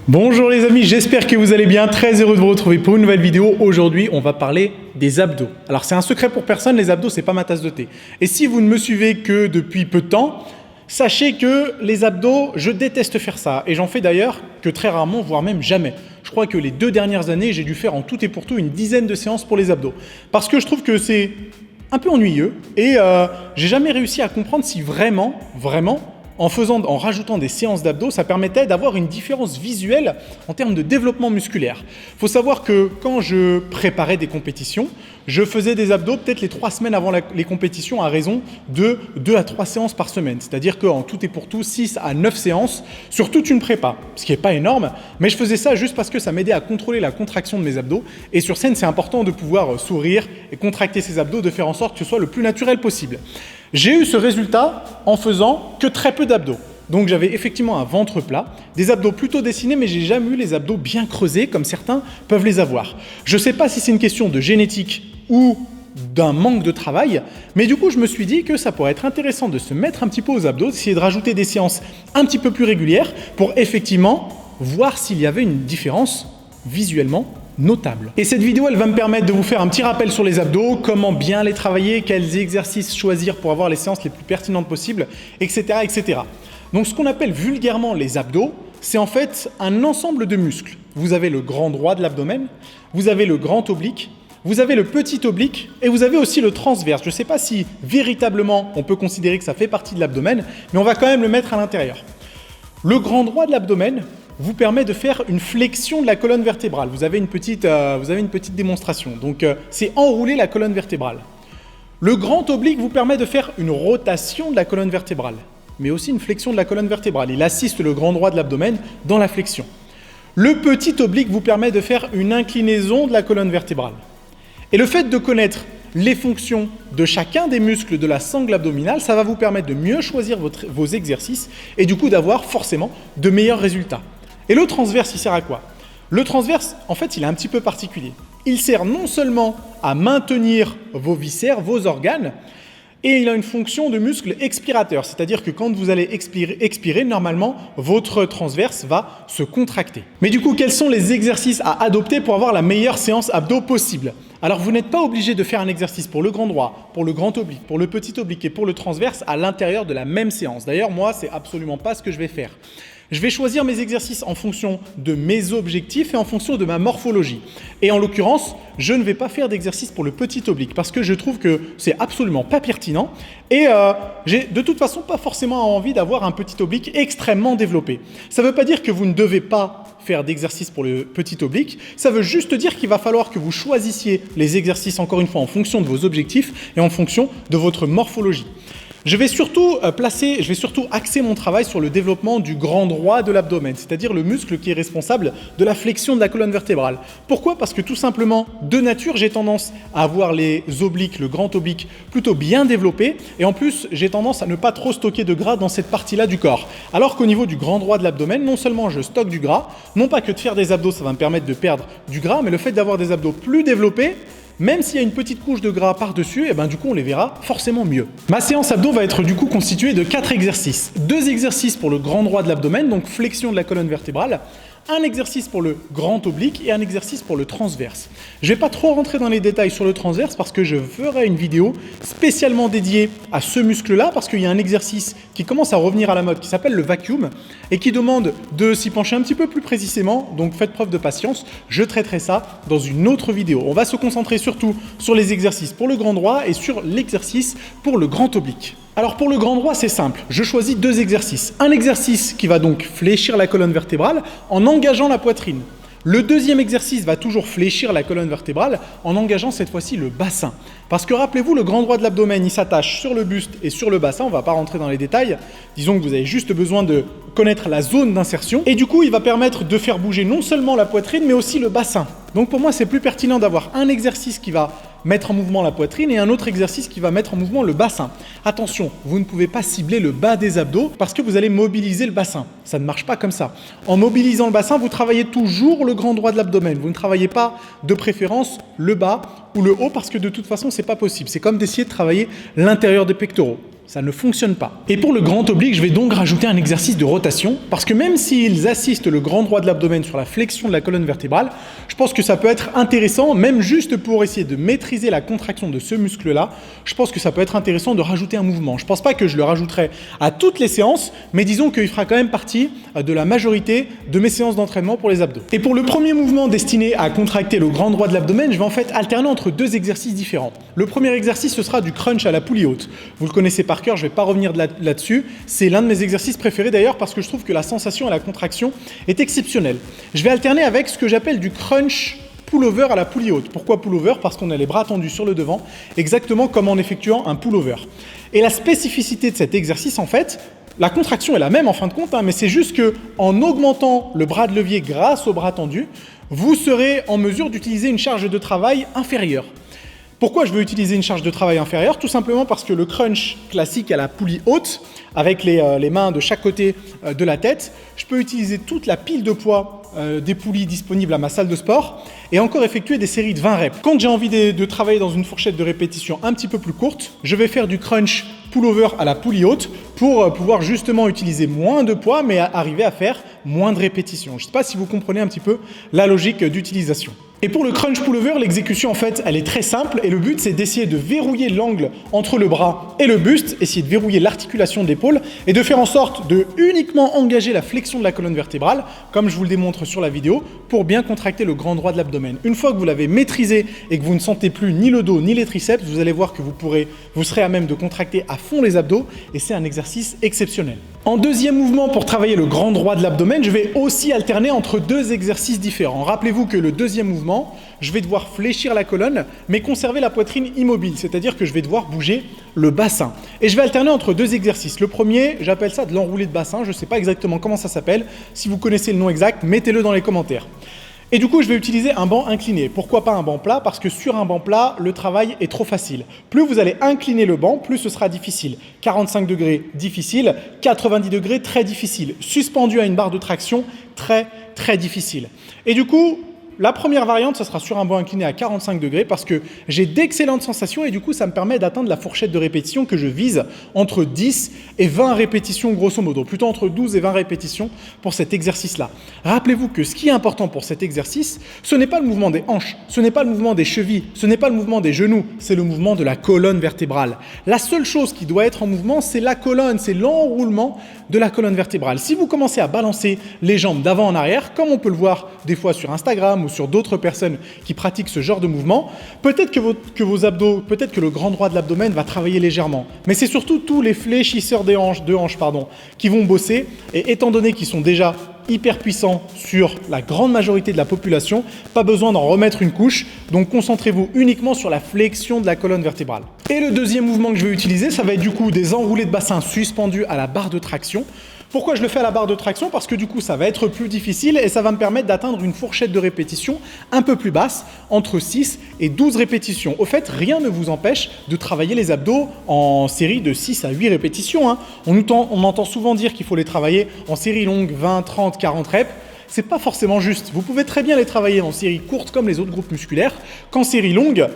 Bonjour les amis, j'espère que vous allez bien, très heureux de vous retrouver pour une nouvelle vidéo. Aujourd'hui, on va parler des abdos. Alors c'est un secret pour personne, les abdos, c'est pas ma tasse de thé. Et si vous ne me suivez que depuis peu de temps, sachez que les abdos, je déteste faire ça. Et j'en fais d'ailleurs que très rarement, voire même jamais. Je crois que les 2 dernières années, j'ai dû faire en tout et pour tout une dizaine de séances pour les abdos. Parce que je trouve que c'est un peu ennuyeux et j'ai jamais réussi à comprendre si vraiment, en rajoutant des séances d'abdos, ça permettait d'avoir une différence visuelle en termes de développement musculaire. Il faut savoir que quand je préparais des compétitions, je faisais des abdos peut-être les 3 semaines avant les compétitions à raison de 2 à 3 séances par semaine. C'est-à-dire qu'en tout et pour tout, 6 à 9 séances sur toute une prépa, ce qui n'est pas énorme, mais je faisais ça juste parce que ça m'aidait à contrôler la contraction de mes abdos. Et sur scène, c'est important de pouvoir sourire et contracter ses abdos, de faire en sorte que ce soit le plus naturel possible. J'ai eu ce résultat en faisant que très peu d'abdos. Donc j'avais effectivement un ventre plat, des abdos plutôt dessinés, mais j'ai jamais eu les abdos bien creusés comme certains peuvent les avoir. Je ne sais pas si c'est une question de génétique ou d'un manque de travail, mais du coup je me suis dit que ça pourrait être intéressant de se mettre un petit peu aux abdos, d'essayer de rajouter des séances un petit peu plus régulières pour effectivement voir s'il y avait une différence visuellement notable. Et cette vidéo, elle va me permettre de vous faire un petit rappel sur les abdos, comment bien les travailler, quels exercices choisir pour avoir les séances les plus pertinentes possibles, etc., etc. Donc ce qu'on appelle vulgairement les abdos, c'est en fait un ensemble de muscles. Vous avez le grand droit de l'abdomen, vous avez le grand oblique, vous avez le petit oblique et vous avez aussi le transverse. Je ne sais pas si véritablement on peut considérer que ça fait partie de l'abdomen, mais on va quand même le mettre à l'intérieur. Le grand droit de l'abdomen vous permet de faire une flexion de la colonne vertébrale. Vous avez une petite démonstration. Donc, c'est enrouler la colonne vertébrale. Le grand oblique vous permet de faire une rotation de la colonne vertébrale, mais aussi une flexion de la colonne vertébrale. Il assiste le grand droit de l'abdomen dans la flexion. Le petit oblique vous permet de faire une inclinaison de la colonne vertébrale. Et le fait de connaître les fonctions de chacun des muscles de la sangle abdominale, ça va vous permettre de mieux choisir vos exercices et du coup d'avoir forcément de meilleurs résultats. Et le transverse, il sert à quoi? Le transverse, en fait, il est un petit peu particulier. Il sert non seulement à maintenir vos viscères, vos organes, et il a une fonction de muscle expirateur, c'est-à-dire que quand vous allez expirer, normalement, votre transverse va se contracter. Mais du coup, quels sont les exercices à adopter pour avoir la meilleure séance abdos possible? Alors, vous n'êtes pas obligé de faire un exercice pour le grand droit, pour le grand oblique, pour le petit oblique et pour le transverse à l'intérieur de la même séance. D'ailleurs, moi, c'est absolument pas ce que je vais faire. Je vais choisir mes exercices en fonction de mes objectifs et en fonction de ma morphologie. Et en l'occurrence, je ne vais pas faire d'exercice pour le petit oblique parce que je trouve que c'est absolument pas pertinent et j'ai de toute façon pas forcément envie d'avoir un petit oblique extrêmement développé. Ça ne veut pas dire que vous ne devez pas faire d'exercice pour le petit oblique, ça veut juste dire qu'il va falloir que vous choisissiez les exercices encore une fois en fonction de vos objectifs et en fonction de votre morphologie. Je vais surtout axer mon travail sur le développement du grand droit de l'abdomen, c'est-à-dire le muscle qui est responsable de la flexion de la colonne vertébrale. Pourquoi? Parce que tout simplement, de nature, j'ai tendance à avoir les obliques, le grand oblique, plutôt bien développés, et en plus, j'ai tendance à ne pas trop stocker de gras dans cette partie-là du corps. Alors qu'au niveau du grand droit de l'abdomen, non seulement je stocke du gras, non pas que de faire des abdos, ça va me permettre de perdre du gras, mais le fait d'avoir des abdos plus développés, même s'il y a une petite couche de gras par-dessus, et du coup on les verra forcément mieux. Ma séance abdos va être du coup constituée de 4 exercices. 2 exercices pour le grand droit de l'abdomen, donc flexion de la colonne vertébrale, un exercice pour le grand oblique et un exercice pour le transverse. Je ne vais pas trop rentrer dans les détails sur le transverse parce que je ferai une vidéo spécialement dédiée à ce muscle-là parce qu'il y a un exercice qui commence à revenir à la mode qui s'appelle le vacuum et qui demande de s'y pencher un petit peu plus précisément, donc faites preuve de patience, je traiterai ça dans une autre vidéo. On va se concentrer surtout sur les exercices pour le grand droit et sur l'exercice pour le grand oblique. Alors pour le grand droit, c'est simple, je choisis 2 exercices. Un exercice qui va donc fléchir la colonne vertébrale en engageant la poitrine. Le deuxième exercice va toujours fléchir la colonne vertébrale en engageant cette fois-ci le bassin. Parce que rappelez-vous, le grand droit de l'abdomen, il s'attache sur le buste et sur le bassin. On ne va pas rentrer dans les détails. Disons que vous avez juste besoin de connaître la zone d'insertion. Et du coup, il va permettre de faire bouger non seulement la poitrine, mais aussi le bassin. Donc pour moi, c'est plus pertinent d'avoir un exercice qui va mettre en mouvement la poitrine et un autre exercice qui va mettre en mouvement le bassin. Attention, vous ne pouvez pas cibler le bas des abdos parce que vous allez mobiliser le bassin. Ça ne marche pas comme ça. En mobilisant le bassin, vous travaillez toujours le grand droit de l'abdomen. Vous ne travaillez pas de préférence le bas ou le haut parce que de toute façon, c'est pas possible. C'est comme d'essayer de travailler l'intérieur des pectoraux. Ça ne fonctionne pas. Et pour le grand oblique, je vais donc rajouter un exercice de rotation, parce que même s'ils assistent le grand droit de l'abdomen sur la flexion de la colonne vertébrale, je pense que ça peut être intéressant, même juste pour essayer de maîtriser la contraction de ce muscle-là, je pense que ça peut être intéressant de rajouter un mouvement. Je ne pense pas que je le rajouterai à toutes les séances, mais disons qu'il fera quand même partie de la majorité de mes séances d'entraînement pour les abdos. Et pour le premier mouvement destiné à contracter le grand droit de l'abdomen, je vais en fait alterner entre deux exercices différents. Le premier exercice, ce sera du crunch à la poulie haute. Vous le connaissez par cœur, je ne vais pas revenir là-dessus. C'est l'un de mes exercices préférés d'ailleurs parce que je trouve que la sensation et la contraction est exceptionnelle. Je vais alterner avec ce que j'appelle du crunch pull-over à la poulie haute. Pourquoi pull-over? Parce qu'on a les bras tendus sur le devant, exactement comme en effectuant un pull-over. Et la spécificité de cet exercice, en fait, la contraction est la même en fin de compte, mais c'est juste qu'en augmentant le bras de levier grâce au bras tendu, vous serez en mesure d'utiliser une charge de travail inférieure. Pourquoi je veux utiliser une charge de travail inférieure? Tout simplement parce que le crunch classique à la poulie haute, avec les mains de chaque côté de la tête, je peux utiliser toute la pile de poids des poulies disponibles à ma salle de sport et encore effectuer des séries de 20 reps. Quand j'ai envie de travailler dans une fourchette de répétition un petit peu plus courte, je vais faire du crunch pull-over à la poulie haute pour pouvoir justement utiliser moins de poids mais arriver à faire moins de répétitions. Je ne sais pas si vous comprenez un petit peu la logique d'utilisation. Et pour le crunch pullover, l'exécution en fait, elle est très simple et le but c'est d'essayer de verrouiller l'angle entre le bras et le buste, essayer de verrouiller l'articulation de l'épaule et de faire en sorte de uniquement engager la flexion de la colonne vertébrale, comme je vous le démontre sur la vidéo, pour bien contracter le grand droit de l'abdomen. Une fois que vous l'avez maîtrisé et que vous ne sentez plus ni le dos ni les triceps, vous allez voir que vous serez à même de contracter à fond les abdos et c'est un exercice exceptionnel. En deuxième mouvement, pour travailler le grand droit de l'abdomen, je vais aussi alterner entre deux exercices différents. Rappelez-vous que le deuxième mouvement, je vais devoir fléchir la colonne, mais conserver la poitrine immobile, c'est-à-dire que je vais devoir bouger le bassin. Et je vais alterner entre deux exercices. Le premier, j'appelle ça de l'enroulé de bassin, je ne sais pas exactement comment ça s'appelle. Si vous connaissez le nom exact, mettez-le dans les commentaires. Et du coup, je vais utiliser un banc incliné. Pourquoi pas un banc plat? Parce que sur un banc plat, le travail est trop facile. Plus vous allez incliner le banc, plus ce sera difficile. 45 degrés, difficile. 90 degrés, très difficile. Suspendu à une barre de traction, très, très difficile. Et du coup, la première variante, ça sera sur un banc incliné à 45 degrés parce que j'ai d'excellentes sensations et du coup, ça me permet d'atteindre la fourchette de répétition que je vise entre 10 et 20 répétitions grosso modo, plutôt entre 12 et 20 répétitions pour cet exercice-là. Rappelez-vous que ce qui est important pour cet exercice, ce n'est pas le mouvement des hanches, ce n'est pas le mouvement des chevilles, ce n'est pas le mouvement des genoux, c'est le mouvement de la colonne vertébrale. La seule chose qui doit être en mouvement, c'est la colonne, c'est l'enroulement de la colonne vertébrale. Si vous commencez à balancer les jambes d'avant en arrière, comme on peut le voir des fois sur Instagram ou sur d'autres personnes qui pratiquent ce genre de mouvement, peut-être que vos abdos, peut-être que le grand droit de l'abdomen va travailler légèrement. Mais c'est surtout tous les fléchisseurs de hanches, qui vont bosser. Et étant donné qu'ils sont déjà hyper puissants sur la grande majorité de la population, pas besoin d'en remettre une couche. Donc concentrez-vous uniquement sur la flexion de la colonne vertébrale. Et le deuxième mouvement que je vais utiliser, ça va être du coup des enroulés de bassin suspendus à la barre de traction. Pourquoi je le fais à la barre de traction? Parce que du coup, ça va être plus difficile et ça va me permettre d'atteindre une fourchette de répétition un peu plus basse, entre 6 et 12 répétitions. Au fait, rien ne vous empêche de travailler les abdos en série de 6 à 8 répétitions. On entend souvent dire qu'il faut les travailler en série longue, 20, 30, 40 reps. C'est pas forcément juste. Vous pouvez très bien les travailler en série courte comme les autres groupes musculaires, qu'en série longue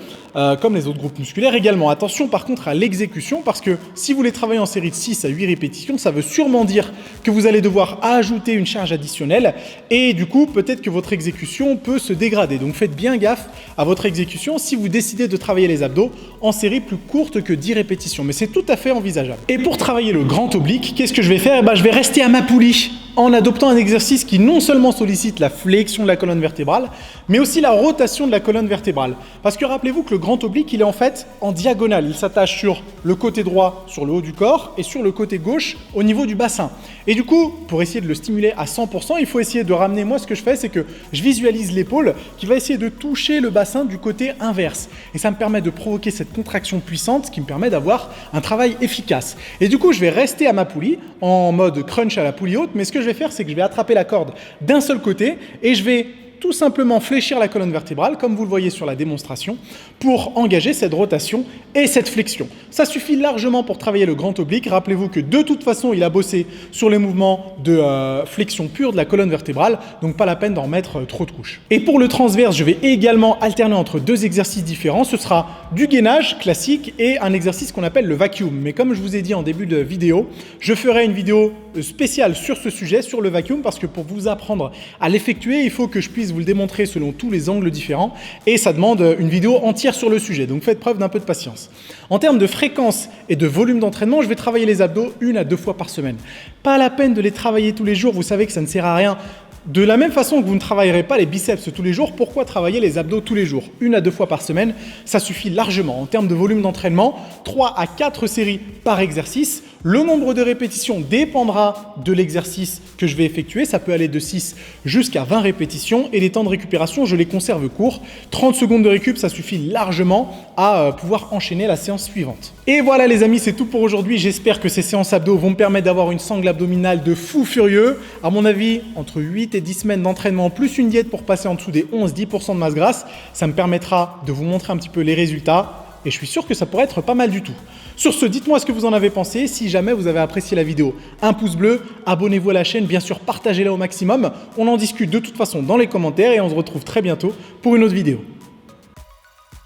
comme les autres groupes musculaires également. Attention par contre à l'exécution parce que si vous les travaillez en série de 6 à 8 répétitions, ça veut sûrement dire que vous allez devoir ajouter une charge additionnelle et du coup peut-être que votre exécution peut se dégrader. Donc faites bien gaffe à votre exécution si vous décidez de travailler les abdos en série plus courte que 10 répétitions. Mais c'est tout à fait envisageable. Et pour travailler le grand oblique, qu'est-ce que je vais faire? Je vais rester à ma poulie en adoptant un exercice qui non seulement sollicite la flexion de la colonne vertébrale, mais aussi la rotation de la colonne vertébrale. Parce que rappelez-vous que le grand oblique, il est en fait en diagonale. Il s'attache sur le côté droit, sur le haut du corps, et sur le côté gauche, au niveau du bassin. Et du coup, pour essayer de le stimuler à 100%, il faut essayer de ramener, moi ce que je fais, c'est que je visualise l'épaule qui va essayer de toucher le bassin du côté inverse. Et ça me permet de provoquer cette contraction puissante qui me permet d'avoir un travail efficace. Et du coup, je vais rester à ma poulie en mode crunch à la poulie haute, mais ce que je vais faire, c'est que je vais attraper la corde d'un seul côté et je vais tout simplement fléchir la colonne vertébrale, comme vous le voyez sur la démonstration, pour engager cette rotation et cette flexion. Ça suffit largement pour travailler le grand oblique. Rappelez-vous que de toute façon, il a bossé sur les mouvements de flexion pure de la colonne vertébrale, donc pas la peine d'en mettre trop de couches. Et pour le transverse, je vais également alterner entre deux exercices différents. Ce sera du gainage classique et un exercice qu'on appelle le vacuum. Mais comme je vous ai dit en début de vidéo, je ferai une vidéo spéciale sur ce sujet, sur le vacuum, parce que pour vous apprendre à l'effectuer, il faut que je puisse vous le démontrer selon tous les angles différents et ça demande une vidéo entière sur le sujet. Donc faites preuve d'un peu de patience. En termes de fréquence et de volume d'entraînement, je vais travailler les abdos 1 à 2 fois par semaine. Pas la peine de les travailler tous les jours, vous savez que ça ne sert à rien. De la même façon que vous ne travaillerez pas les biceps tous les jours, pourquoi travailler les abdos tous les jours? 1 à 2 fois par semaine, ça suffit largement. En termes de volume d'entraînement, 3 à 4 séries par exercice. Le nombre de répétitions dépendra de l'exercice que je vais effectuer. Ça peut aller de 6 jusqu'à 20 répétitions. Et les temps de récupération, je les conserve courts. 30 secondes de récup, ça suffit largement à pouvoir enchaîner la séance suivante. Et voilà les amis, c'est tout pour aujourd'hui. J'espère que ces séances abdos vont me permettre d'avoir une sangle abdominale de fou furieux. À mon avis, entre 8 et 10 semaines d'entraînement plus une diète pour passer en dessous des 11-10% de masse grasse, ça me permettra de vous montrer un petit peu les résultats. Et je suis sûr que ça pourrait être pas mal du tout. Sur ce, dites-moi ce que vous en avez pensé. Si jamais vous avez apprécié la vidéo, un pouce bleu, abonnez-vous à la chaîne, bien sûr partagez-la au maximum. On en discute de toute façon dans les commentaires et on se retrouve très bientôt pour une autre vidéo.